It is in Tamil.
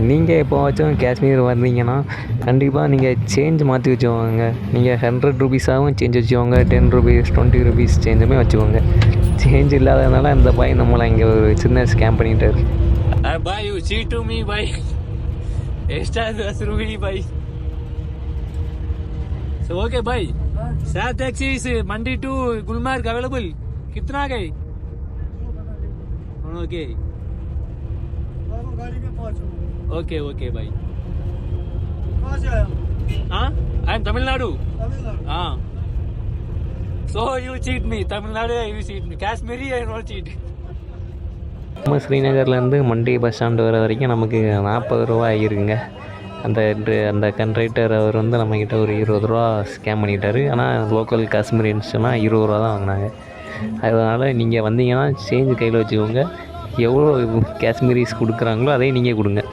நீங்கள் எப்போவாச்சும் காஷ்மீர் வந்தீங்கன்னா கண்டிப்பாக நீங்கள் சேஞ்ச் மாற்றி வச்சுக்கோங்க. நீங்கள் 100 ருபீஸாகவும் சேஞ்ச் வச்சுக்கோங்க, 10 ருபீஸ் 20 ருபீஸ் சேஞ்சுமே வச்சுக்கோங்க. சேஞ்ச் இல்லாததுனால அந்த பாய் நம்மளை இங்கே ஒரு சின்ன ஸ்கேம் பண்ணிட்டாரு. Bye, you cheat to me, bye. Extra 10 rupees, bye. So okay, bye. Sad taxi is Mandi to Gulmarg available. कितना गए? Okay. Okay, okay, bye. कहाँ से आया? हाँ, I am Tamil Nadu. Tamil Nadu. हाँ. So you cheat me, Tamil Nadu, you cheat me. Kashmiri, I not cheat. நம்ம ஸ்ரீநகர்லேருந்து மண்டி பஸ் ஸ்டாண்டு வர வரைக்கும் நமக்கு 40 ரூபா ஆகிருக்குங்க. அந்த கண்ட்ரைக்டர் அவர் வந்து நம்மக்கிட்ட ஒரு 20 ரூபா ஸ்கேம் பண்ணிட்டாரு. ஆனால் லோக்கல் காஷ்மீரியன்ஸ்னால் 20 ரூபா தான் வாங்கினாங்க. அதனால் நீங்கள் வந்தீங்கன்னா சேஞ்ச் கையில் வச்சுக்கோங்க. எவ்வளோ காஷ்மீரிஸ் கொடுக்குறாங்களோ அதையும் நீங்கள் கொடுங்க.